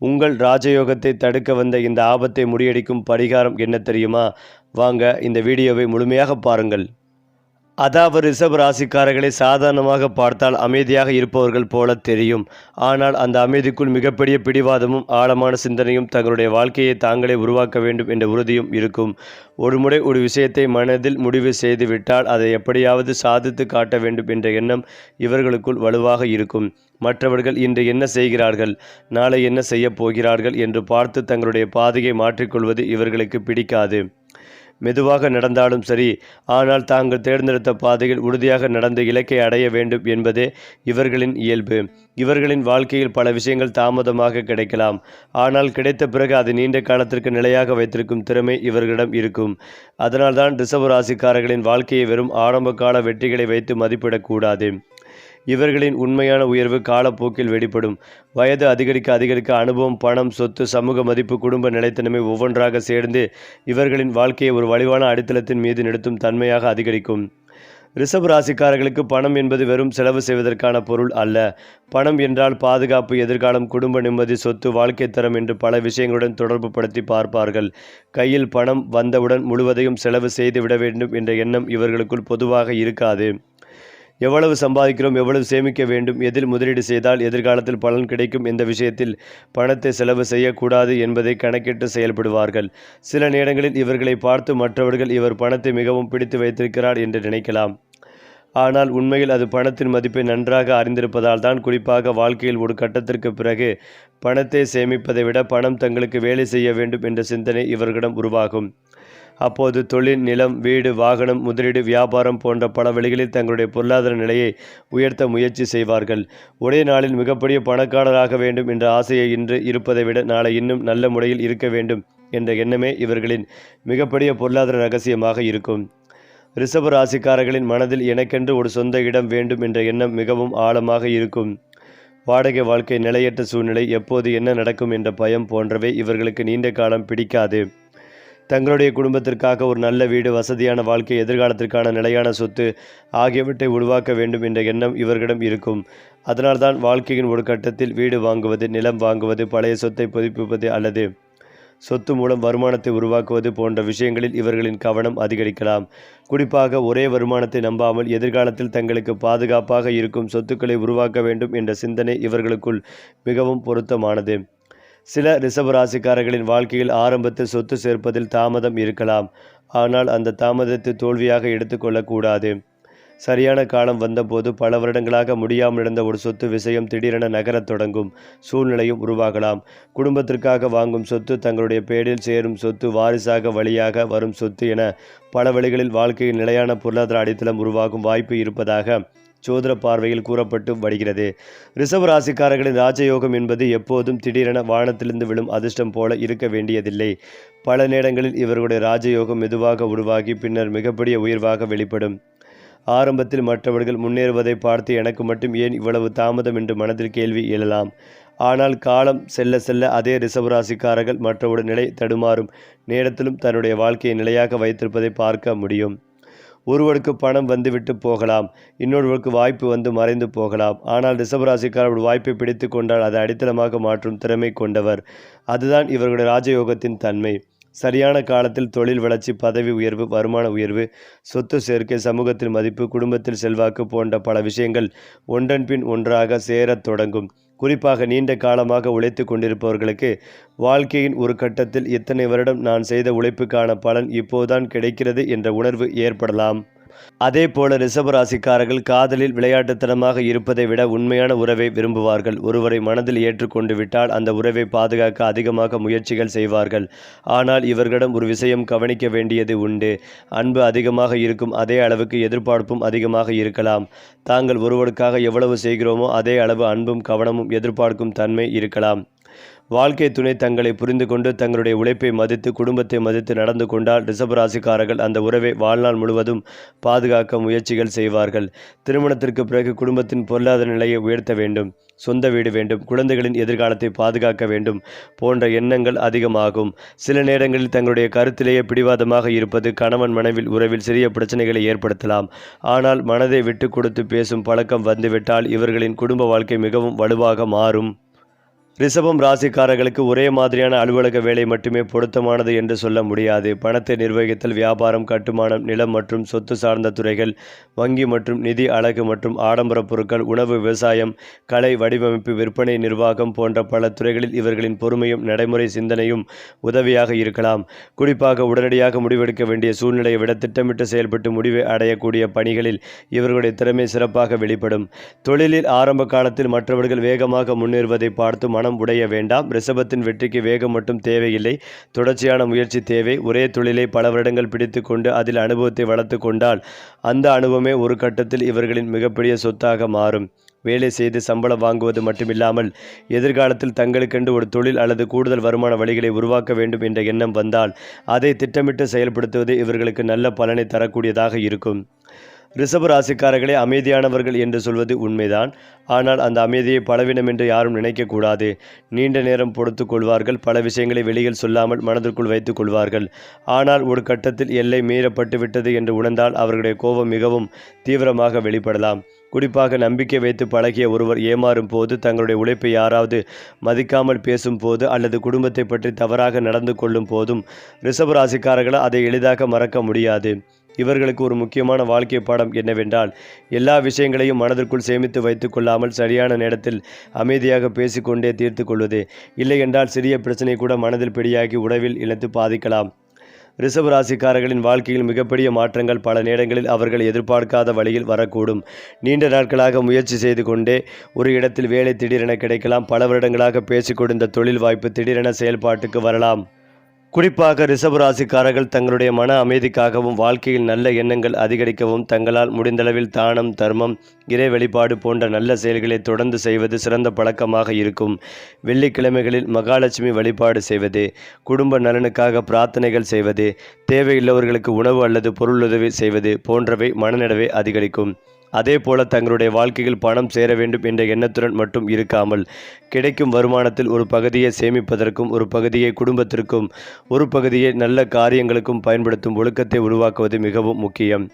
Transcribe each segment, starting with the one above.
உங்கள் ராஜயோகத்தை தடுக்க வந்த இந்த ஆபத்தை முறியடிக்கும் பரிகாரம் என்ன தெரியுமா? வாங்க இந்த வீடியோவை முழுமையாக பாருங்கள். அதாவது ரிஷப ராசிக்காரர்களை சாதாரணமாக பார்த்தால் அமைதியாக இருப்பவர்கள் போல தெரியும். ஆனால் அந்த அமைதிக்குள் மிகப்பெரிய பிடிவாதமும் ஆழமான சிந்தனையும் தங்களுடைய வாழ்க்கையை தாங்களே உருவாக்க வேண்டும் என்ற உறுதியும் இருக்கும். ஒருமுறை ஒரு விஷயத்தை மனதில் முடிவு செய்து விட்டால் அதை எப்படியாவது சாதித்து காட்ட வேண்டும் என்ற எண்ணம் இவர்களுக்குள் வலுவாக இருக்கும். மற்றவர்கள் இன்று என்ன செய்கிறார்கள், நாளை என்ன செய்யப் போகிறார்கள் என்று பார்த்து தங்களுடைய பாதையை மாற்றிக்கொள்வது இவர்களுக்கு பிடிக்காது. மெதுவாக நடந்தாலும் சரி, ஆனால் தாங்கள் தேர்ந்தெடுத்த பாதையில் உறுதியாக நடந்து இலக்கை அடைய வேண்டும் என்பதே இவர்களின் இயல்பு. இவர்களின் வாழ்க்கையில் பல விஷயங்கள் தாமதமாக கிடைக்கலாம். ஆனால் கிடைத்த பிறகு அது நீண்ட காலத்திற்கு நிலையாக வைத்திருக்கும் திறமை இவர்களிடம் இருக்கும். அதனால்தான் ரிஷப ராசிக்காரர்களின் வாழ்க்கையை வெறும் ஆரம்ப கால வெற்றிகளை வைத்து மதிப்பிடக்கூடாது. இவர்களின் உண்மையான உயர்வு காலப்போக்கில் வெளிப்படும். வயது அதிகரிக்க அதிகரிக்க அனுபவம், பணம், சொத்து, சமூக மதிப்பு, குடும்ப நிலைத்தன்மை ஒவ்வொன்றாக சேர்ந்து இவர்களின் வாழ்க்கையை ஒரு வலிவான அடித்தளத்தின் மீது நிறுத்தும் தன்மையாக அதிகரிக்கும். ரிஷப ராசிக்காரர்களுக்கு பணம் என்பது வெறும் செலவு செய்வதற்கான பொருள் அல்ல. பணம் என்றால் பாதுகாப்பு, எதிர்காலம், குடும்ப நிம்மதி, சொத்து, வாழ்க்கை தரம் என்று பல விஷயங்களுடன் தொடர்பு படுத்தி பார்ப்பார்கள். கையில் பணம் வந்தவுடன் முழுவதையும் செலவு செய்து விட வேண்டும் என்ற எண்ணம் இவர்களுக்குள் பொதுவாக இருக்காது. எவ்வளவு சம்பாதிக்கிறோம், எவ்வளவு சேமிக்க வேண்டும், எதில் முதலீடு செய்தால் எதிர்காலத்தில் பலன் கிடைக்கும், எந்த விஷயத்தில் பணத்தை செலவு செய்யக்கூடாது என்பதை கணக்கிட்டு செயல்படுவார்கள். சில நேரங்களில் இவர்களை பார்த்து மற்றவர்கள் இவர் பணத்தை மிகவும் பிடித்து வைத்திருக்கிறார் என்று நினைக்கலாம். ஆனால் உண்மையில் அது பணத்தின் மதிப்பை நன்றாக அறிந்திருப்பதால் தான். குறிப்பாக வாழ்க்கையில் ஒரு கட்டத்திற்கு பிறகு பணத்தை சேமிப்பதை விட பணம் தங்களுக்கு வேலை செய்ய வேண்டும் என்ற சிந்தனை இவர்களிடம் உருவாகும். அப்போது தொழில், நிலம், வீடு, வாகனம், முதலீடு, வியாபாரம் போன்ற பல வழிகளில் தங்களுடைய பொருளாதார நிலையை உயர்த்த முயற்சி செய்வார்கள். ஒரே நாளில் மிகப்பெரிய பணக்காரராக வேண்டும் என்ற ஆசையை இன்று இருப்பதை விட நாளை இன்னும் நல்ல முறையில் இருக்க வேண்டும் என்ற எண்ணமே இவர்களின் மிகப்பெரிய பொருளாதார ரகசியமாக இருக்கும். ரிஷப ராசிக்காரர்களின் மனதில் எனக்கென்று ஒரு சொந்த இடம் வேண்டும் என்ற எண்ணம் மிகவும் ஆழமாக இருக்கும். வாடகை வாழ்க்கை, நிலையற்ற சூழ்நிலை, எப்போது என்ன நடக்கும் என்ற பயம் போன்றவை இவர்களுக்கு நீண்ட காலம் பிடிக்காது. தங்களுடைய குடும்பத்திற்காக ஒரு நல்ல வீடு, வசதியான வாழ்க்கை, எதிர்காலத்திற்கான நிலையான சொத்து ஆகியவற்றை உருவாக்க வேண்டும் என்ற எண்ணம் இவர்களிடம் இருக்கும். அதனால்தான் வாழ்க்கையின் ஒரு கட்டத்தில் வீடு வாங்குவது, நிலம் வாங்குவது, பழைய சொத்தை புதுப்பிப்பது அல்லது சொத்து மூலம் வருமானத்தை உருவாக்குவது போன்ற விஷயங்களில் இவர்களின் கவனம் அதிகரிக்கலாம். குறிப்பாக ஒரே வருமானத்தை நம்பாமல் எதிர்காலத்தில் தங்களுக்கு பாதுகாப்பாக இருக்கும் சொத்துக்களை உருவாக்க வேண்டும் என்ற சிந்தனை இவர்களுக்குள் மிகவும் பொருத்தமானது. சில ரிஷப ராசிக்காரர்களின் வாழ்க்கையில் ஆரம்பத்தில் சொத்து சேர்ப்பதில் தாமதம் இருக்கலாம். ஆனால் அந்த தாமதத்தை தோல்வியாக எடுத்துக்கொள்ளக்கூடாது. சரியான காலம் வந்தபோது பல வருடங்களாக முடியாமல் இருந்த ஒரு சொத்து விஷயம் திடீரென நகரத் தொடங்கும் சூழ்நிலையும் உருவாகலாம். குடும்பத்திற்காக வாங்கும் சொத்து, தங்களுடைய பேரில் சேரும் சொத்து, வாரிசாக வழியாக வரும் சொத்து என பல வழிகளில் வாழ்க்கையில் நிலையான பொருளாதார அடித்தளம் உருவாகும் வாய்ப்பு இருப்பதாக சோதர பார்வையில் கூறப்பட்டு வருகிறது. ரிஷப ராசிக்காரர்களின் ராஜயோகம் என்பது எப்போதும் திடீரென வானத்திலிருந்து விழும் அதிர்ஷ்டம் போல இருக்க வேண்டியதில்லை. பல நேரங்களில் இவர்களுடைய ராஜயோகம் மெதுவாக உருவாகி பின்னர் மிகப்பெரிய உயர்வாக வெளிப்படும். ஆரம்பத்தில் மற்றவர்கள் முன்னேறுவதை பார்த்து எனக்கு மட்டும் ஏன் இவ்வளவு தாமதம் என்று மனதில் கேள்வி எழலாம். ஆனால் காலம் செல்ல செல்ல அதே ரிஷப ராசிக்காரர்கள் மற்றவருடைய நிலை தடுமாறும் நேரத்திலும் தன்னுடைய வாழ்க்கையை நிலையாக வைத்திருப்பதை பார்க்க முடியும். ஒருவருக்கு பணம் வந்துவிட்டு போகலாம், இன்னொருவருக்கு வாய்ப்பு வந்து மறைந்து போகலாம். ஆனால் ரிஷபராசிக்காரர் ஒரு வாய்ப்பை பிடித்து கொண்டால் அதை அடித்தளமாக மாற்றும் திறமை கொண்டவர். அதுதான் இவர்களுடைய ராஜயோகத்தின் தன்மை. சரியான காலத்தில் தொழில் வளர்ச்சி, பதவி உயர்வு, வருமான உயர்வு, சொத்து சேர்க்கை, சமூகத்தில் மதிப்பு, குடும்பத்தில் செல்வாக்கு போன்ற பல விஷயங்கள் ஒன்றன் பின் ஒன்றாக சேரத் தொடங்கும். குறிப்பாக நீண்ட காலமாக உழைத்து கொண்டிருப்பவர்களுக்கு வாழ்க்கையின் ஒரு கட்டத்தில் இத்தனை வருடம் நான் செய்த உழைப்புக்கான பலன் இப்போதுதான் கிடைக்கிறது என்ற உணர்வு ஏற்படலாம். அதே போல ரிஷப ராசிக்காரர்கள் காதலில் விளையாட்டுத்தனமாக இருப்பதை விட உண்மையான உறவை விரும்புவார்கள். ஒருவரை மனதில் ஏற்றுக்கொண்டு விட்டால் அந்த உறவை பாதுகாக்க அதிகமாக முயற்சிகள் செய்வார்கள். ஆனால் இவர்களிடம் ஒரு விஷயம் கவனிக்க வேண்டியது உண்டு. அன்பு அதிகமாக இருக்கும் அதே அளவுக்கு எதிர்பார்ப்பும் அதிகமாக இருக்கலாம். தாங்கள் ஒருவருக்காக எவ்வளவு செய்கிறோமோ அதே அளவு அன்பும் கவனமும் எதிர்பார்க்கும் தன்மை இருக்கலாம். வாழ்க்கை துணை தங்களை புரிந்து கொண்டு தங்களுடைய உழைப்பை மதித்து குடும்பத்தை மதித்து நடந்து கொண்டால் ரிஷபராசிக்காரர்கள் அந்த உறவை வாழ்நாள் முழுவதும் பாதுகாக்க முயற்சிகள் செய்வார்கள். திருமணத்திற்கு பிறகு குடும்பத்தின் பொருளாதார நிலையை உயர்த்த வேண்டும், சொந்த வீடு வேண்டும், குழந்தைகளின் எதிர்காலத்தை பாதுகாக்க வேண்டும் போன்ற எண்ணங்கள் அதிகமாகும். சில நேரங்களில் தங்களுடைய கருத்திலேயே பிடிவாதமாக இருப்பது கணவன் மனைவில் உறவில் சிறிய பிரச்சனைகளை ஏற்படுத்தலாம். ஆனால் மனதை விட்டு கொடுத்து பேசும் பழக்கம் வந்துவிட்டால் இவர்களின் குடும்ப வாழ்க்கை மிகவும் வலுவாக மாறும். ரிஷபம் ராசிக்காரர்களுக்கு ஒரே மாதிரியான அலுவலக வேலை மட்டுமே பொருத்தமானது என்று சொல்ல முடியாது. பணத்தை நிர்வகித்தல், வியாபாரம், கட்டுமானம், நிலம் மற்றும் சொத்து சார்ந்த துறைகள், வங்கி மற்றும் நிதி, அழகு மற்றும் ஆடம்பர பொருட்கள், உணவு, விவசாயம், கலை, வடிவமைப்பு, விற்பனை, நிர்வாகம் போன்ற பல துறைகளில் இவர்களின் பொறுமையும் நடைமுறை சிந்தனையும் உதவியாக இருக்கலாம். குறிப்பாக உடனடியாக முடிவெடுக்க வேண்டிய சூழ்நிலையை விட திட்டமிட்டு செயல்பட்டு முடிவை அடையக்கூடிய பணிகளில் இவர்களுடைய திறமை சிறப்பாக வெளிப்படும். தொழிலில் ஆரம்ப காலத்தில் மற்றவர்கள் வேகமாக முன்னேறுவதை பார்த்து மனம் உடைய வேண்டாம். ரிஷபத்தின் வெற்றிக்கு வேகம் மட்டும் தேவையில்லை, தொடர்ச்சியான முயற்சி தேவை. ஒரே தொழிலை பல வருடங்கள் பிடித்து கொண்டு அதில் அனுபவத்தை வளர்த்து கொண்டால் அந்த அனுபவமே ஒரு கட்டத்தில் இவர்களின் மிகப்பெரிய சொத்தாக மாறும். வேலை செய்து சம்பளம் வாங்குவது மட்டுமில்லாமல் எதிர்காலத்தில் தங்களுக்கென்று ஒரு தொழில் அல்லது கூடுதல் வருமான வழிகளை உருவாக்க வேண்டும் என்ற எண்ணம் வந்தால் அதை திட்டமிட்டு செயல்படுத்துவது இவர்களுக்கு நல்ல பலனை தரக்கூடியதாக இருக்கும். ரிஷப ராசிக்காரர்களே, அமைதியானவர்கள் என்று சொல்வது உண்மைதான். ஆனால் அந்த அமைதியை பலவீனம் என்று யாரும் நினைக்கக்கூடாது. நீண்ட நேரம் பொறுத்து கொள்வார்கள். பல விஷயங்களை வெளியில் சொல்லாமல் மனதிற்குள் வைத்துக் கொள்வார்கள். ஆனால் ஒரு கட்டத்தில் எல்லை மீறப்பட்டு விட்டது என்று உணர்ந்தால் அவர்களுடைய கோபம் மிகவும் தீவிரமாக வெளிப்படலாம். குறிப்பாக நம்பிக்கை வைத்து பழகிய ஒருவர் ஏமாறும் போது, தங்களுடைய உழைப்பை யாராவது மதிக்காமல் பேசும் போது அல்லது குடும்பத்தை பற்றி தவறாக நடந்து கொள்ளும் போதும் ரிஷப ராசிக்காரர்களால் அதை எளிதாக மறக்க முடியாது. இவர்களுக்கு ஒரு முக்கியமான வாழ்க்கை பாடம் என்னவென்றால், எல்லா விஷயங்களையும் மனதிற்குள் சேமித்து வைத்து கொள்ளாமல் சரியான நேரத்தில் அமைதியாக பேசிக்கொண்டே தீர்த்து கொள்வது. இல்லை என்றால் சிறிய பிரச்சனை கூட மனதில் பிடியாகி உறவில் இழுத்து பாதிக்கலாம். ரிஷப ராசிக்காரர்களின் வாழ்க்கையில் மிகப்பெரிய மாற்றங்கள் பல நேரங்களில் அவர்கள் எதிர்பார்க்காத வழியில் வரக்கூடும். நீண்ட நாட்களாக முயற்சி செய்து கொண்டே ஒரு இடத்தில் வேலை திடீரென கிடைக்கலாம். பல வருடங்களாக பேசிக்கொண்டிருந்த தொழில் வாய்ப்பு திடீரென செயல்பாட்டுக்கு வரலாம். குறிப்பாக ரிஷப ராசிக்காரர்கள் தங்களுடைய மன அமைதிக்காகவும் வாழ்க்கையில் நல்ல எண்ணங்கள் அதிகரிக்கவும் தங்களால் முடிந்தளவில் தானம், தர்மம், இறை வழிபாடு போன்ற நல்ல செயல்களை தொடர்ந்து செய்வது சிறந்த பழக்கமாக இருக்கும். வெள்ளிக்கிழமைகளில் மகாலட்சுமி வழிபாடு செய்வது, குடும்ப நலனுக்காக பிரார்த்தனைகள் செய்வது, தேவையுள்ளவர்களுக்கு உணவு அல்லது பொருளுதவி செய்வது போன்றவை மனநிறைவை அதிகரிக்கும். அதே போல தங்களுடைய வாழ்க்கையில் பணம் சேர வேண்டும் என்ற எண்ணத்துடன் மட்டும் இருக்காமல், கிடைக்கும் வருமானத்தில் ஒரு பகுதியை சேமிப்பதற்கும் ஒரு பகுதியை குடும்பத்திற்கும் ஒரு பகுதியை நல்ல காரியங்களுக்கும் பயன்படுத்தும் ஒழுக்கத்தை உருவாக்குவது மிகவும் முக்கியம்.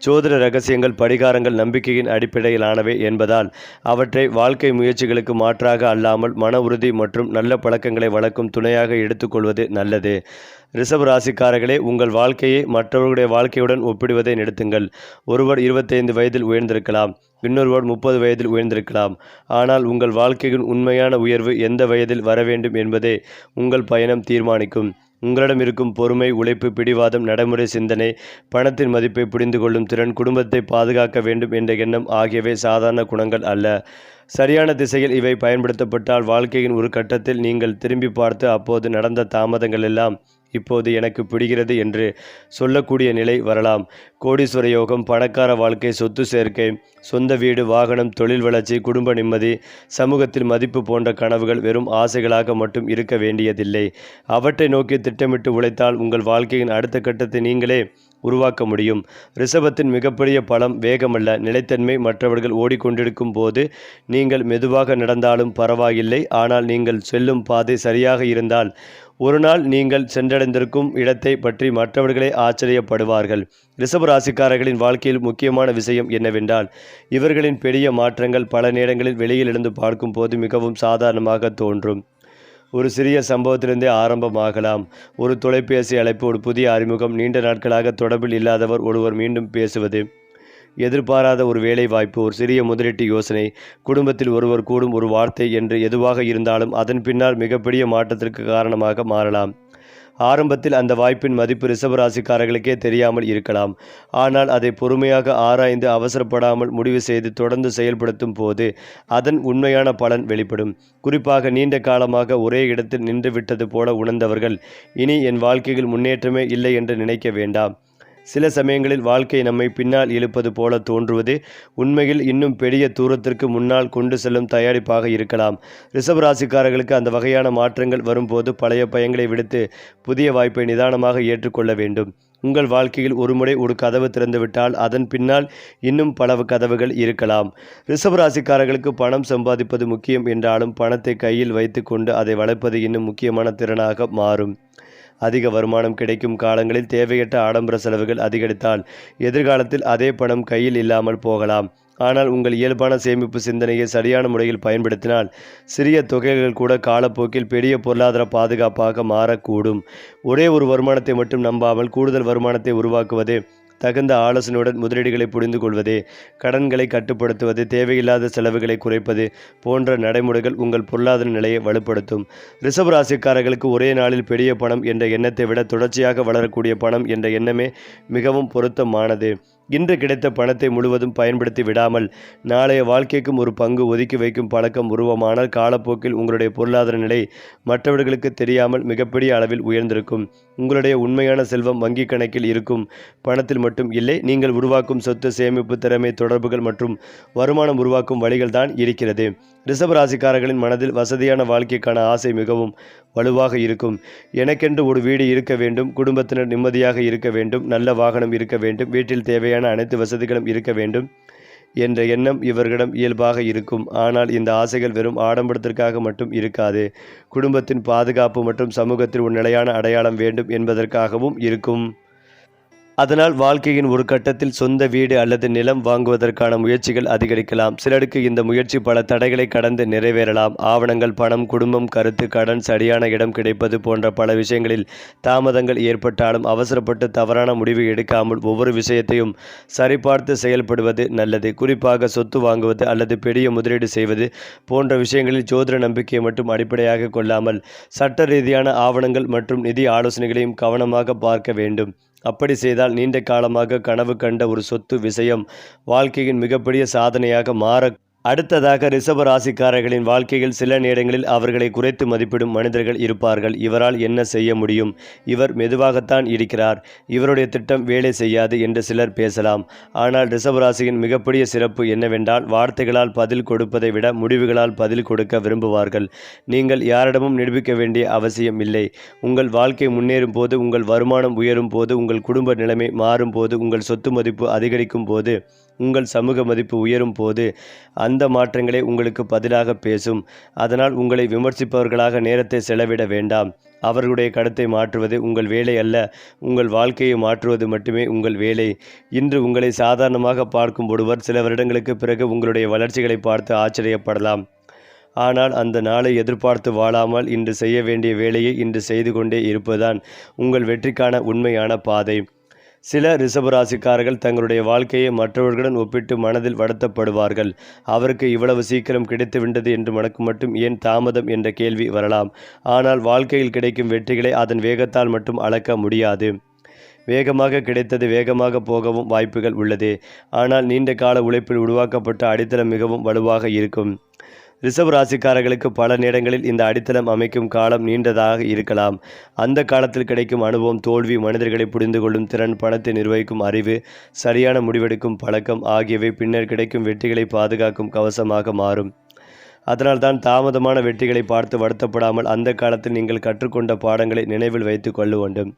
ஜோதிட ரகசியங்கள், பரிகாரங்கள் நம்பிக்கையின் அடிப்படையிலானவை என்பதால் அவற்றை வாழ்க்கை முயற்சிகளுக்கு மாற்றாக அல்லாமல் மன உறுதி மற்றும் நல்ல பழக்கங்களை வளர்க்கும் துணையாக எடுத்துக்கொள்வது நல்லது. ரிஷப ராசிக்காரர்களே, உங்கள் வாழ்க்கையை மற்றவர்களுடைய வாழ்க்கையுடன் ஒப்பிடுவதை நிறுத்துங்கள். ஒருவர் 25 வயதில் உயர்ந்திருக்கலாம், இன்னொருவர் 30 வயதில் உயர்ந்திருக்கலாம். ஆனால் உங்கள் வாழ்க்கையின் உண்மையான உயர்வு எந்த வயதில் வர வேண்டும் என்பதை உங்கள் பயணம் தீர்மானிக்கும். உங்களிடம் இருக்கும் பொறுமை, உழைப்பு, பிடிவாதம், நடைமுறை சிந்தனை, பணத்தின் மதிப்பை புரிந்து கொள்ளும் திறன், குடும்பத்தை பாதுகாக்க வேண்டும் என்ற எண்ணம் ஆகியவை சாதாரண குணங்கள் அல்ல. சரியான திசையில் இவை பயன்படுத்தப்பட்டால் வாழ்க்கையின் ஒரு கட்டத்தில் நீங்கள் திரும்பி பார்த்து அப்போது நடந்த தாமதங்கள் எல்லாம் இப்போது எனக்கு பிடிக்கிறது என்று சொல்லக்கூடிய நிலை வரலாம். கோடீஸ்வர யோகம், பணக்கார வாழ்க்கை, சொத்து சேர்க்கை, சொந்த வீடு, வாகனம், தொழில் வளர்ச்சி, குடும்ப நிம்மதி, சமூகத்தில் மதிப்பு போன்ற கனவுகள் வெறும் ஆசைகளாக மட்டும் இருக்க வேண்டியதில்லை. அவற்றை நோக்கி திட்டமிட்டு உழைத்தால் உங்கள் வாழ்க்கையின் அடுத்த கட்டத்தை நீங்களே உருவாக்க முடியும். ரிஷபத்தின் மிகப்பெரிய பலம் வேகமல்ல, நிலைத்தன்மை. மற்றவர்கள் ஓடிக்கொண்டிருக்கும் போது நீங்கள் மெதுவாக நடந்தாலும் பரவாயில்லை. ஆனால் நீங்கள் செல்லும் பாதை சரியாக இருந்தால் ஒரு நாள் நீங்கள் சென்றடைந்திருக்கும் இடத்தை பற்றி மற்றவர்களே ஆச்சரியப்படுவார்கள். ரிஷப ராசிக்காரர்களின் வாழ்க்கையில் முக்கியமான விஷயம் என்னவென்றால், இவர்களின் பெரிய மாற்றங்கள் பல நேரங்களில் வெளியிலிருந்து பார்க்கும் போது மிகவும் சாதாரணமாக தோன்றும். ஒரு சிறிய சம்பவத்திலிருந்தே ஆரம்பமாகலாம். ஒரு தொலைபேசி அழைப்பு, ஒரு புதிய அறிமுகம், நீண்ட நாட்களாக தொடர்பில் இல்லாதவர் ஒருவர் மீண்டும் பேசுவது, எதிர்பாராத ஒரு வேலை வாய்ப்பு, ஒரு சிறிய முதலீட்டு யோசனை, குடும்பத்தில் ஒருவர் கூடும் ஒரு வார்த்தை என்று எதுவாக இருந்தாலும் அதன் பின்னால் மிகப்பெரிய மாற்றத்திற்கு காரணமாக மாறலாம். ஆரம்பத்தில் அந்த வாய்ப்பின் மதிப்பு ரிஷப ராசிக்காரர்களுக்கே தெரியாமல் இருக்கலாம். ஆனால் அதை பொறுமையாக ஆராய்ந்து அவசரப்படாமல் முடிவு செய்து தொடர்ந்து செயல்படுத்தும் போது அதன் உண்மையான பலன் வெளிப்படும். குறிப்பாக நீண்ட காலமாக ஒரே இடத்தில் நின்று விட்டது போல உணர்ந்தவர்கள் இனி என் வாழ்க்கையில் முன்னேற்றமே இல்லை என்று நினைக்க வேண்டாம். சில சமயங்களில் வாழ்க்கை நம்மை பின்னால் இழுப்பது போல தோன்றுவது உண்மையில் இன்னும் பெரிய தூரத்திற்கு முன்னால் கொண்டு செல்லும் தயாரிப்பாக இருக்கலாம். ரிஷப ராசிக்காரர்களுக்கு அந்த வகையான மாற்றங்கள் வரும்போது பழைய பயங்களை விடுத்து புதிய வாய்ப்பை நிதானமாக ஏற்றுக்கொள்ள வேண்டும். உங்கள் வாழ்க்கையில் ஒருமுறை ஒரு கதவு திறந்துவிட்டால் அதன் பின்னால் இன்னும் பல கதவுகள் இருக்கலாம். ரிஷப ராசிக்காரர்களுக்கு பணம் சம்பாதிப்பது முக்கியம் என்றாலும் பணத்தை கையில் வைத்து கொண்டு அதை வளர்ப்பது இன்னும் முக்கியமான திறனாக மாறும். அதிக வருமானம் கிடைக்கும் காலங்களில் தேவையற்ற ஆடம்பர செலவுகள் அதிகரித்தால் எதிர்காலத்தில் அதே பணம் கையில் இல்லாமல் போகலாம். ஆனால் உங்கள் இயல்பான சேமிப்பு சிந்தனையை சரியான முறையில் பயன்படுத்தினால் சிறிய தொகைகள் கூட காலப்போக்கில் பெரிய பொருளாதார பாதுகாப்பாக மாறக்கூடும். ஒரே ஒரு வருமானத்தை மட்டும் நம்பாமல் கூடுதல் வருமானத்தை உருவாக்குவது, தகுந்த ஆலோசனையுடன் முதலீடுகளை புரிந்து கொள்வது, கடன்களை கட்டுப்படுத்துவது, தேவையில்லாத செலவுகளை குறைப்பது போன்ற நடைமுறைகள் உங்கள் பொருளாதார நிலையை வலுப்படுத்தும். ரிஷப ராசிக்காரர்களுக்கு ஒரே நாளில் பெரிய பணம் என்ற எண்ணத்தை விட தொடர்ச்சியாக வளரக்கூடிய பணம் என்ற எண்ணமே மிகவும் பொருத்தமானது. இன்று கிடைத்த பணத்தை முழுவதும் பயன்படுத்தி விடாமல் நாளைய வாழ்க்கைக்கும் ஒரு பங்கு ஒதுக்கி வைக்கும் பழக்கம் உருவமானால் காலப்போக்கில் உங்களுடைய பொருளாதார நிலை மற்றவர்களுக்கு தெரியாமல் மிகப்பெரிய அளவில் உயர்ந்திருக்கும். உங்களுடைய உண்மையான செல்வம் வங்கி கணக்கில் இருக்கும் பணத்தில் மட்டும் இல்லை, நீங்கள் உருவாக்கும் சொத்து, சேமிப்பு, திறமை, தொடர்புகள் மற்றும் வருமானம் உருவாக்கும் வழிகள் தான் இருக்கிறது. ரிஷப ராசிக்காரர்களின் மனதில் வசதியான வாழ்க்கைக்கான ஆசை மிகவும் வலுவாக இருக்கும். எனக்கென்று ஒரு வீடு இருக்க வேண்டும், குடும்பத்தினர் நிம்மதியாக இருக்க வேண்டும், நல்ல வாகனம் இருக்க வேண்டும், வீட்டில் தேவையான அனைத்து வசதிகளும் இருக்க வேண்டும் என்ற எண்ணம் இவர்களிடம் இயல்பாக இருக்கும். ஆனால் இந்த ஆசைகள் வெறும் ஆடம்பரத்திற்காக மட்டும் இருக்காது. குடும்பத்தின் பாதுகாப்பு மற்றும் சமூகத்தில் ஒரு நிலையான அடையாளம் வேண்டும் என்பதற்காகவும் இருக்கும். அதனால் வாழ்க்கையின் ஒரு கட்டத்தில் சொந்த வீடு அல்லது நிலம் வாங்குவதற்கான முயற்சிகள் அதிகரிக்கலாம். சிலருக்கு இந்த முயற்சி பல தடைகளை கடந்து நிறைவேறலாம். ஆவணங்கள், பணம், குடும்பம், கருத்து, கடன், சரியான இடம் கிடைப்பது போன்ற பல விஷயங்களில் தாமதங்கள் ஏற்பட்டாலும் அவசரப்பட்டு தவறான முடிவு எடுக்காமல் ஒவ்வொரு விஷயத்தையும் சரிபார்த்து செயல்படுவது நல்லது. குறிப்பாக சொத்து வாங்குவது அல்லது பெரிய முதலீடு செய்வது போன்ற விஷயங்களில் ஜோதிட நம்பிக்கையை மட்டும் அடிப்படையாக கொள்ளாமல் சட்ட ரீதியான ஆவணங்கள் மற்றும் நிதி ஆலோசனைகளையும் கவனமாக பார்க்க வேண்டும். அப்படி செய்தால் நீண்ட காலமாக கனவு கண்ட ஒரு சொத்து விஷயம் வாழ்க்கையின் மிகப்பெரிய சாதனையாக மாற. அடுத்ததாக ரிஷப ராசிக்காரர்களின் வாழ்க்கையில் சில நேரங்களில் அவர்களை குறைத்து மதிப்பிடும் மனிதர்கள் இருப்பார்கள். இவரால் என்ன செய்ய முடியும், இவர் மெதுவாகத்தான் இருக்கிறார், இவருடைய திட்டம் வேலை செய்யாது என்று சிலர் பேசலாம். ஆனால் ரிஷப ராசியின் மிகப்பெரிய சிறப்பு என்னவென்றால் வார்த்தைகளால் பதில் கொடுப்பதை விட முடிவுகளால் பதில் கொடுக்க விரும்புவார்கள். நீங்கள் யாரிடமும் நிரூபிக்க வேண்டிய அவசியம் இல்லை. உங்கள் வாழ்க்கை முன்னேறும் போது, உங்கள் வருமானம் உயரும் போது, உங்கள் குடும்ப நிலைமை மாறும் போது, உங்கள் சொத்து மதிப்பு அதிகரிக்கும் போது, உங்கள் சமூக மதிப்பு உயரும் போது அந்த மாற்றங்களே உங்களுக்கு பதிலாக பேசும். அதனால் உங்களை விமர்சிப்பவர்களாக நேரத்தை செலவிட வேண்டாம். அவர்களுடைய கருத்தை மாற்றுவது உங்கள் வேலை அல்ல, உங்கள் வாழ்க்கையை மாற்றுவது மட்டுமே உங்கள் வேலை. இன்று உங்களை சாதாரணமாக பார்க்கும் ஒருவர் சில வருடங்களுக்கு பிறகு உங்களுடைய வளர்ச்சிகளை பார்த்து ஆச்சரியப்படலாம். ஆனால் அந்த நாளை எதிர்பார்த்து வாழாமல் இன்று செய்ய வேண்டிய வேலையை இன்று செய்து கொண்டே இருப்பதுதான் உங்கள் வெற்றிக்கான உண்மையான பாதை. சில ரிஷபராசிக்காரர்கள் தங்களுடைய வாழ்க்கையை மற்றவர்களுடன் ஒப்பிட்டு மனதில் வருத்தப்படுவார்கள். அவருக்கு இவ்வளவு சீக்கிரம் கிடைத்துவிட்டது என்று மனக்கு மட்டும் ஏன் தாமதம் என்ற கேள்வி வரலாம். ஆனால் வாழ்க்கையில் கிடைக்கும் வெற்றிகளை அதன் வேகத்தால் மட்டும் அளக்க முடியாது. வேகமாக கிடைத்தது வேகமாக போகவும் வாய்ப்புகள் உள்ளது. ஆனால் நீண்ட கால உழைப்பில் உருவாக்கப்பட்ட அடித்தளம் மிகவும் வலுவாக இருக்கும். ரிஷப ராசிக்காரர்களுக்கு பல நேரங்களில் இந்த அடித்தளம் அமைக்கும் காலம் நீண்டதாக இருக்கலாம். அந்த காலத்தில் கிடைக்கும் அனுபவம், தோல்வி, மனிதர்களை புரிந்து கொள்ளும் திறன், பணத்தை நிர்வகிக்கும் அறிவு, சரியான முடிவெடுக்கும் பழக்கம் ஆகியவை பின்னர் கிடைக்கும் வெற்றிகளை பாதுகாக்கும் கவசமாக மாறும். அதனால்தான் தாமதமான வெற்றிகளை பார்த்து வருத்தப்படாமல் அந்த காலத்தில் நீங்கள் கற்றுக்கொண்ட பாடங்களை நினைவில் வைத்து கொள்ள வேண்டும்.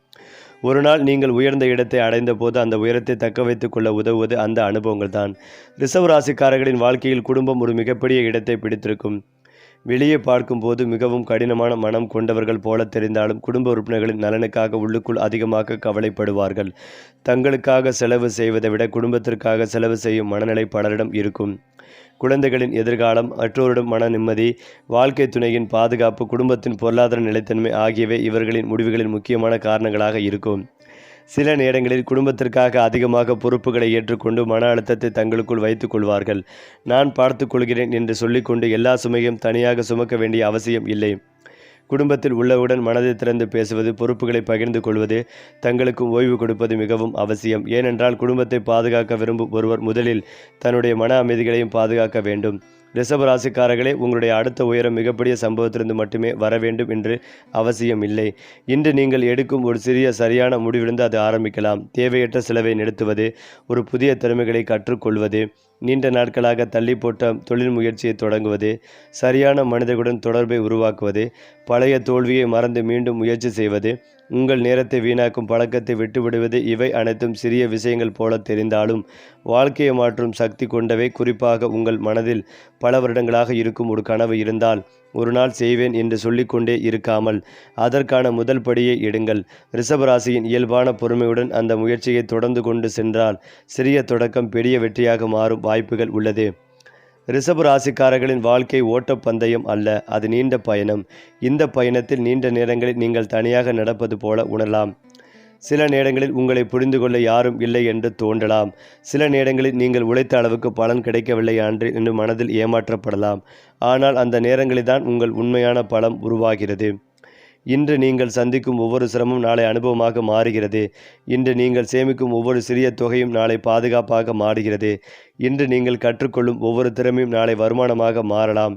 ஒரு நாள் நீங்கள் உயர்ந்த இடத்தை அடைந்த போது அந்த உயரத்தை தக்க வைத்துக் கொள்ள உதவுவது அந்த அனுபவங்கள் தான். ரிஷப ராசிக்காரர்களின் வாழ்க்கையில் குடும்பம் ஒரு மிகப்பெரிய இடத்தை பிடித்திருக்கும். வெளியே பார்க்கும்போது மிகவும் கடினமான மனம் கொண்டவர்கள் போல தெரிந்தாலும் குடும்ப உறுப்பினர்களின் நலனுக்காக உள்ளுக்குள் அதிகமாக கவலைப்படுவார்கள். தங்களுக்காக செலவு செய்வதை விட குடும்பத்திற்காக செலவு செய்யும் மனநிலை பலரிடம் இருக்கும். குழந்தைகளின் எதிர்காலம், மற்றோரிடம் மன நிம்மதி, வாழ்க்கை துணையின் பாதுகாப்பு, குடும்பத்தின் பொருளாதார நிலைத்தன்மை ஆகியவை இவர்களின் முடிவுகளின் முக்கியமான காரணங்களாக இருக்கும். சில நேரங்களில் குடும்பத்திற்காக அதிகமாக பொறுப்புகளை ஏற்றுக்கொண்டு மன அழுத்தத்தை தங்களுக்குள் வைத்துக் கொள்வார்கள். நான் பார்த்து கொள்கிறேன் என்று சொல்லிக்கொண்டு எல்லா சுமையும் தனியாக சுமக்க வேண்டிய அவசியம் இல்லை. குடும்பத்தில் உள்ளவுடன் மனதை திறந்து பேசுவது, பொறுப்புகளை பகிர்ந்து கொள்வது, தங்களுக்கு ஓய்வு கொடுப்பது மிகவும் அவசியம். ஏனென்றால் குடும்பத்தை பாதுகாக்க விரும்பும் ஒருவர் முதலில் தன்னுடைய மன அமைதிகளையும் பாதுகாக்க வேண்டும். ரிஷப ராசிக்காரர்களே, உங்களுடைய அடுத்த உயரம் மிகப்பெரிய சம்பவத்திலிருந்து மட்டுமே வர வேண்டும் என்று அவசியம் இல்லை. இன்று நீங்கள் எடுக்கும் ஒரு சிறிய சரியான முடிவிலிருந்து அது ஆரம்பிக்கலாம். தேவையற்ற செலவை நிறுத்துவது, ஒரு புதிய திறமைகளை கற்றுக்கொள்வது, நீண்ட நாட்களாக தள்ளி போட்ட தொழில் முயற்சியை தொடங்குவது, சரியான மனிதர்களுடன் தொடர்பை உருவாக்குவது, பழைய தோல்வியை மறந்து மீண்டும் முயற்சி செய்வது, உங்கள் நேரத்தை வீணாக்கும் பழக்கத்தை விட்டுவிடுவது, இவை அனைத்தும் சிறிய விஷயங்கள் போல தெரிந்தாலும் வாழ்க்கையை மாற்றும் சக்தி கொண்டவை. குறிப்பாக உங்கள் மனதில் பல வருடங்களாக இருக்கும் ஒரு கனவு இருந்தால் ஒரு நாள் செய்வேன் என்று சொல்லிக்கொண்டே இருக்காமல் அதற்கான முதல் படியை எடுங்கள். ரிஷபராசியின் இயல்பான பொறுமையுடன் அந்த முயற்சியை தொடர்ந்து கொண்டு சென்றால் சிறிய தொடக்கம் பெரிய வெற்றியாக மாறும் வாய்ப்புகள் உள்ளது. ரிஷப ராசிக்காரர்களின் வாழ்க்கை ஓட்டப்பந்தயம் அல்ல, அது நீண்ட பயணம். இந்த பயணத்தில் நீண்ட நேரங்களில் நீங்கள் தனியாக நடப்பது போல உணரலாம். சில நேரங்களில் உங்களை புரிந்து கொள்ள யாரும் இல்லை என்று தோன்றலாம். சில நேரங்களில் நீங்கள் உழைத்த அளவுக்கு பலன் கிடைக்கவில்லை என்று மனதில் ஏமாற்றப்படலாம். ஆனால் அந்த நேரங்களில்தான் உங்கள் உண்மையான பலம் உருவாகிறது. இன்று நீங்கள் சந்திக்கும் ஒவ்வொரு சிரமம் நாளை அனுபவமாக மாறுகிறது. இன்று நீங்கள் சேமிக்கும் ஒவ்வொரு சிறிய தொகையும் நாளை பாதுகாப்பாக மாறுகிறது. இன்று நீங்கள் கற்றுக்கொள்ளும் ஒவ்வொரு திறமையும் நாளை வருமானமாக மாறலாம்.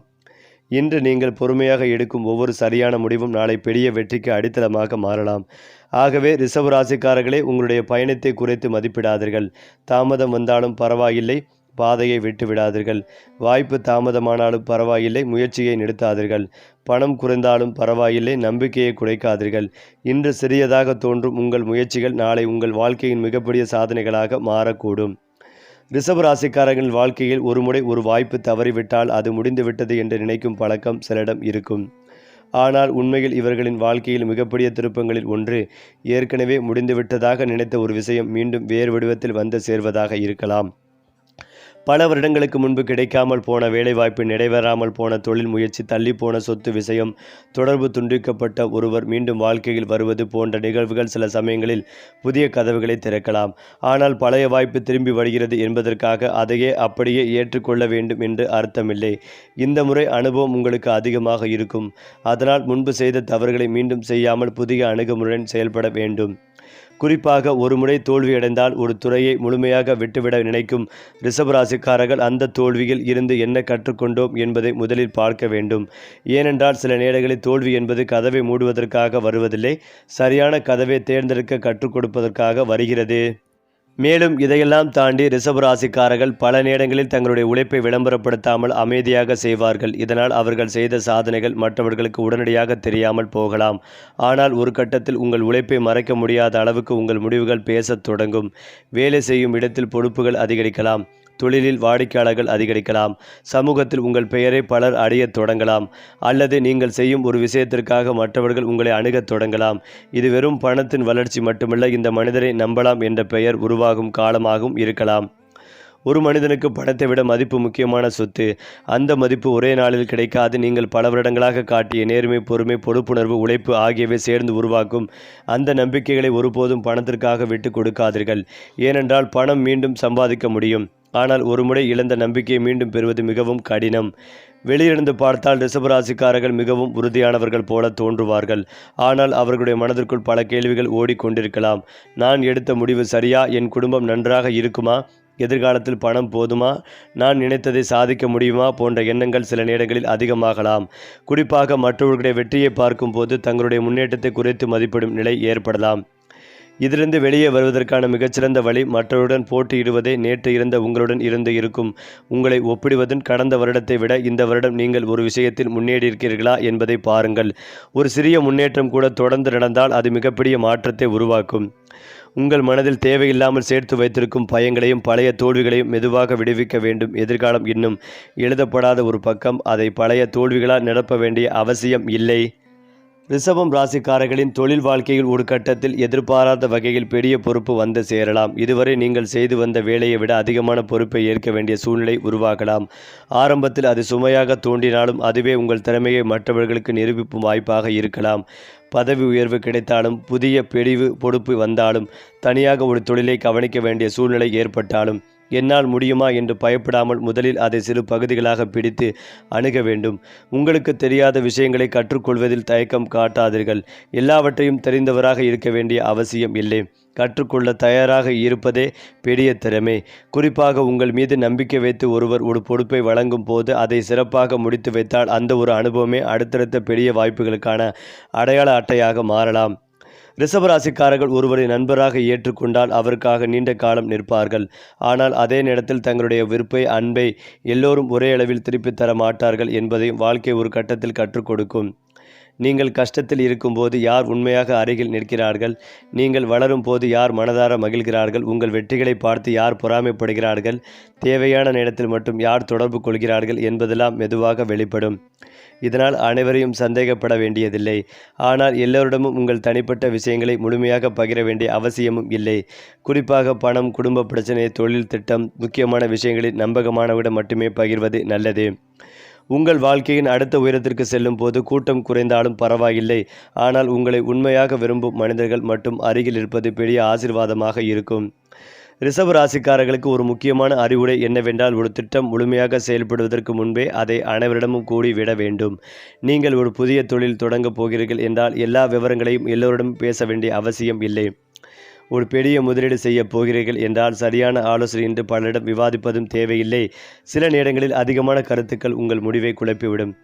இன்று நீங்கள் பொறுமையாக எடுக்கும் ஒவ்வொரு சரியான முடிவும் நாளை பெரிய வெற்றிக்கு அடித்தளமாக மாறலாம். ஆகவே ரிஷப ராசிக்காரர்களே, உங்களுடைய பயணத்தை குறைத்து மதிப்பிடாதீர்கள். தாமதம் வந்தாலும் பரவாயில்லை, பாதையை விட்டு விடாதீர்கள். வாய்ப்பு தாமதமானாலும் பரவாயில்லை, முயற்சியை நிறுத்தாதீர்கள். பணம் குறைந்தாலும் பரவாயில்லை, நம்பிக்கையை குறைக்காதீர்கள். இன்று சிறியதாக தோன்றும் உங்கள் முயற்சிகள் நாளை உங்கள் வாழ்க்கையின் மிகப்பெரிய சாதனைகளாக மாறக்கூடும். ரிஷப ராசிக்காரர்களின் வாழ்க்கையில் ஒருமுறை ஒரு வாய்ப்பு தவறிவிட்டால் அது முடிந்துவிட்டது என்று நினைக்கும் பழக்கம் சிலரிடம் இருக்கும். ஆனால் உண்மையில் இவர்களின் வாழ்க்கையில் மிகப்பெரிய திருப்பங்களில் ஒன்று, ஏற்கனவே முடிந்துவிட்டதாக நினைத்த ஒரு விஷயம் மீண்டும் வேறு வடிவத்தில் வந்து சேர்வதாக இருக்கலாம். பல வருடங்களுக்கு முன்பு கிடைக்காமல் போன வேலைவாய்ப்பு, நிறைவேறாமல் போன தொழில் முயற்சி, தள்ளிப்போன சொத்து விஷயம், தொடர்பு துண்டிக்கப்பட்ட ஒருவர் மீண்டும் வாழ்க்கையில் வருவது போன்ற நிகழ்வுகள் சில சமயங்களில் புதிய கதவுகளை திறக்கலாம். ஆனால் பழைய வாய்ப்பு திரும்பி வருகிறது என்பதற்காக அதையே அப்படியே ஏற்றுக்கொள்ள வேண்டும் என்று அர்த்தமில்லை. இந்த முறை அனுபவம் உங்களுக்கு அதிகமாக இருக்கும். அதனால் முன்பு செய்த தவறுகளை மீண்டும் செய்யாமல் புதிய அணுகுமுறையுடன் செயல்பட வேண்டும். குறிப்பாக ஒரு முறை தோல்வியடைந்தால் ஒரு துறையை முழுமையாக விட்டுவிட நினைக்கும் ரிஷபராசிக்காரர்கள் அந்த தோல்வியில் இருந்து என்ன கற்றுக்கொண்டோம் என்பதை முதலில் பார்க்க வேண்டும். ஏனென்றால் சில நேரங்களில் தோல்வி என்பது கதவை மூடுவதற்காக வருவதில்லை, சரியான கதவை தேர்ந்தெடுக்க கற்றுக் கொடுப்பதற்காக வருகிறது. மேலும் இதையெல்லாம் தாண்டி ரிஷபராசிக்காரர்கள் பல நேரங்களில் தங்களுடைய உழைப்பை விளம்பரப்படுத்தாமல் அமைதியாக செய்வார்கள். இதனால் அவர்கள் செய்த சாதனைகள் மற்றவர்களுக்கு உடனடியாக தெரியாமல் போகலாம். ஆனால் ஒரு கட்டத்தில் உங்கள் உழைப்பை மறைக்க முடியாத அளவுக்கு உங்கள் முடிவுகள் பேசத் தொடங்கும். வேலை செய்யும் இடத்தில் பொறுப்புகள் அதிகரிக்கலாம். தொழிலில் வாடிக்கையாளர்கள் அதிகரிக்கலாம். சமூகத்தில் உங்கள் பெயரை பலர் அடையத் தொடங்கலாம். அல்லது நீங்கள் செய்யும் ஒரு விஷயத்திற்காக மற்றவர்கள் உங்களை அணுகத் தொடங்கலாம். இது வெறும் பணத்தின் வளர்ச்சி மட்டுமல்ல, இந்த மனிதரை நம்பலாம் என்ற பெயர் உருவாகும் காலமாகவும் இருக்கலாம். ஒரு மனிதனுக்கு பணத்தை விட மதிப்பு முக்கியமான சொத்து. அந்த மதிப்பு ஒரே நாளில் கிடைக்காது. நீங்கள் பல வருடங்களாக காட்டிய நேர்மை, பொறுமை, பொறுப்புணர்வு, உழைப்பு ஆகியவை சேர்ந்து உருவாக்கும் அந்த நம்பிக்கைகளை ஒருபோதும் பணத்திற்காக விட்டு கொடுக்காதீர்கள். ஏனென்றால் பணம் மீண்டும் சம்பாதிக்க முடியும். ஆனால் ஒரு முறை இழந்த நம்பிக்கையை மீண்டும் பெறுவது மிகவும் கடினம். வெளியிருந்து பார்த்தால் ரிஷபராசிக்காரர்கள் மிகவும் உறுதியானவர்கள் போல தோன்றுவார்கள். ஆனால் அவர்களுடைய மனதிற்குள் பல கேள்விகள் ஓடிக்கொண்டிருக்கலாம். நான் எடுத்த முடிவு சரியா? என் குடும்பம் நன்றாக இருக்குமா? எதிர்காலத்தில் பணம் போதுமா? நான் நினைத்ததை சாதிக்க முடியுமா? போன்ற எண்ணங்கள் சில நேரங்களில் அதிகமாகலாம். குறிப்பாக மற்றவர்களுடைய வெற்றியை பார்க்கும்போது தங்களுடைய முன்னேற்றத்தை குறைத்து மதிப்பிடும் நிலை ஏற்படலாம். இதிலிருந்து வெளியே வருவதற்கான மிகச்சிறந்த வழி மற்றவருடன் போட்டியிடுவதே. நேற்று இருந்த உங்களுடன் இருந்து இருக்கும் உங்களை ஒப்பிடுவதன் கடந்த வருடத்தை விட இந்த வருடம் நீங்கள் ஒரு விஷயத்தில் முன்னேறியிருக்கிறீர்களா என்பதை பாருங்கள். ஒரு சிறிய முன்னேற்றம் கூட தொடர்ந்து நடந்தால் அது மிகப்பெரிய மாற்றத்தை உருவாக்கும். உங்கள் மனதில் தேவையில்லாமல் சேர்த்து வைத்திருக்கும் பயங்களையும் பழைய தோல்விகளையும் மெதுவாக விடுவிக்க வேண்டும். எதிர்காலம் இன்னும் எழுதப்படாத ஒரு பக்கம். அதை பழைய தோல்விகளால் நிரப்ப வேண்டிய அவசியம் இல்லை. ரிஷபம் ராசிக்காரர்களின் தொழில் வாழ்க்கையில் ஒரு கட்டத்தில் எதிர்பாராத வகையில் பெரிய பொறுப்பு வந்து சேரலாம். இதுவரை நீங்கள் செய்து வந்த வேலையை விட அதிகமான பொறுப்பை ஏற்க வேண்டிய சூழ்நிலை உருவாகலாம். ஆரம்பத்தில் அது சுமையாக தோன்றினாலும் அதுவே உங்கள் திறமையை மற்றவர்களுக்கு நிரூபிக்கும் வாய்ப்பாக இருக்கலாம். பதவி உயர்வு கிடைத்தாலும், புதிய பொறுப்பு வந்தாலும், தனியாக ஒரு தொழிலை கவனிக்க வேண்டிய சூழ்நிலை ஏற்பட்டாலும், என்னால் முடியுமா என்று பயப்படாமல் முதலில் அதை சிறு பகுதிகளாக பிடித்து அணுக வேண்டும். உங்களுக்கு தெரியாத விஷயங்களை கற்றுக்கொள்வதில் தயக்கம் காட்டாதீர்கள். எல்லாவற்றையும் தெரிந்தவராக இருக்க வேண்டிய அவசியம் இல்லை. கற்றுக்கொள்ள தயாராக இருப்பதே பெரிய திறமை. குறிப்பாக உங்கள் மீது நம்பிக்கை வைத்து ஒருவர் ஒரு பொறுப்பை வழங்கும் போது அதை சிறப்பாக முடித்து வைத்தால் அந்த ஒரு அனுபவமே அடுத்தடுத்த பெரிய வாய்ப்புகளுக்கான அடையாள அட்டையாக மாறலாம். ரிஷபராசிக்காரர்கள் ஒருவரை நண்பராக ஏற்றுக்கொண்டால் அவருக்காக நீண்ட காலம் நிற்பார்கள். ஆனால் அதே நேரத்தில் தங்களுடைய விருப்பை, அன்பை எல்லோரும் ஒரே அளவில் திருப்பித் தர மாட்டார்கள் என்பதையும் வாழ்க்கை ஒரு கட்டத்தில் கற்றுக் கொடுக்கும். நீங்கள் கஷ்டத்தில் இருக்கும்போது யார் உண்மையாக அருகில் நிற்கிறார்கள்? நீங்கள் வளரும் போது யார் மனதார மகிழ்கிறார்கள்? உங்கள் வெற்றிகளை பார்த்து யார் பொறாமைப்படுகிறார்கள்? தேவையான நேரத்தில் மட்டும் யார் தொடர்பு கொள்கிறார்கள் என்பதெல்லாம் மெதுவாக வெளிப்படும். இதனால் அனைவரையும் சந்தேகப்பட வேண்டியதில்லை. ஆனால் எல்லோரிடமும் உங்கள் தனிப்பட்ட விஷயங்களை முழுமையாக பகிர வேண்டிய அவசியமும் இல்லை. குறிப்பாக பணம், குடும்ப பிரச்சனை, தொழில் திட்டம், முக்கியமான விஷயங்களில் நம்பகமானவரிடம் மட்டுமே பகிர்வது நல்லது. உங்கள் வாழ்க்கையின் அடுத்த உயரத்திற்கு செல்லும் போது கூட்டம் குறைந்தாலும் பரவாயில்லை. ஆனால் உங்களை உண்மையாக விரும்பும் மனிதர்கள் மட்டும் அருகில் இருப்பது பெரிய ஆசீர்வாதமாக இருக்கும். ரிஷப ராசிக்காரர்களுக்கு ஒரு முக்கியமான அறிவுரை என்னவென்றால், ஒரு திட்டம் முழுமையாக செயல்படுவதற்கு முன்பே அதை அனைவரிடமும் கூடி விட வேண்டும். நீங்கள் ஒரு புதிய தொழில் தொடங்கப் போகிறீர்கள் என்றால் எல்லா விவரங்களையும் எல்லோரிடமும் பேச வேண்டிய அவசியம் இல்லை. ஒரு பெரிய முதலீடு செய்ய போகிறீர்கள் என்றால் சரியான ஆலோசனையின்றி பலரிடம் விவாதிப்பதும் தேவையில்லை. சில நேரங்களில் அதிகமான கருத்துக்கள் உங்கள் முடிவை குழப்பிவிடும்.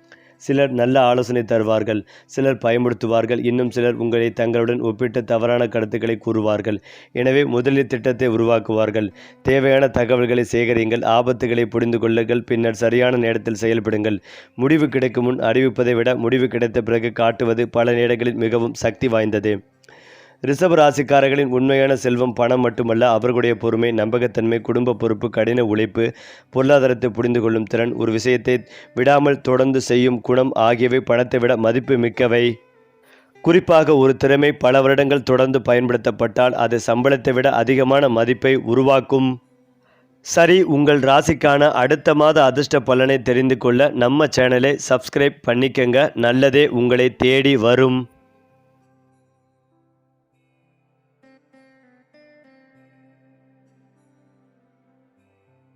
சிலர் நல்ல ஆலோசனை தருவார்கள், சிலர் பயமுறுத்துவார்கள், இன்னும் சிலர் உங்களை தங்களுடன் ஒப்பிட்டு தவறான கருத்துக்களை கூறுவார்கள். எனவே முதலில் திட்டத்தை உருவாக்குவார்கள். தேவையான தகவல்களை சேகரியுங்கள், ஆபத்துகளை புரிந்து கொள்ளுங்கள், பின்னர் சரியான நேரத்தில் செயல்படுங்கள். முடிவு கிடைக்கும் முன் அறிவிப்பதை விட முடிவு கிடைத்த பிறகு காட்டுவது பல நேரங்களில் மிகவும் சக்தி வாய்ந்தது. ரிஷப ராசிக்காரர்களின் உண்மையான செல்வம் பணம் மட்டுமல்ல, அவர்களுடைய பொறுமை, நம்பகத்தன்மை, குடும்ப பொறுப்பு, கடின உழைப்பு, பொருளாதாரத்தை புரிந்து கொள்ளும் திறன், ஒரு விஷயத்தை விடாமல் தொடர்ந்து செய்யும் குணம் ஆகியவை பணத்தை விட மதிப்பு மிக்கவை. குறிப்பாக ஒரு திறமை பல வருடங்கள் தொடர்ந்து பயன்படுத்தப்பட்டால் அது சம்பளத்தை விட அதிகமான மதிப்பை உருவாக்கும். சரி, உங்கள் ராசிக்கான அடுத்த மாத அதிர்ஷ்ட பலனை தெரிந்து கொள்ள நம்ம சேனலை சப்ஸ்கிரைப் பண்ணிக்கங்க. நல்லதே உங்களை தேடி வரும்.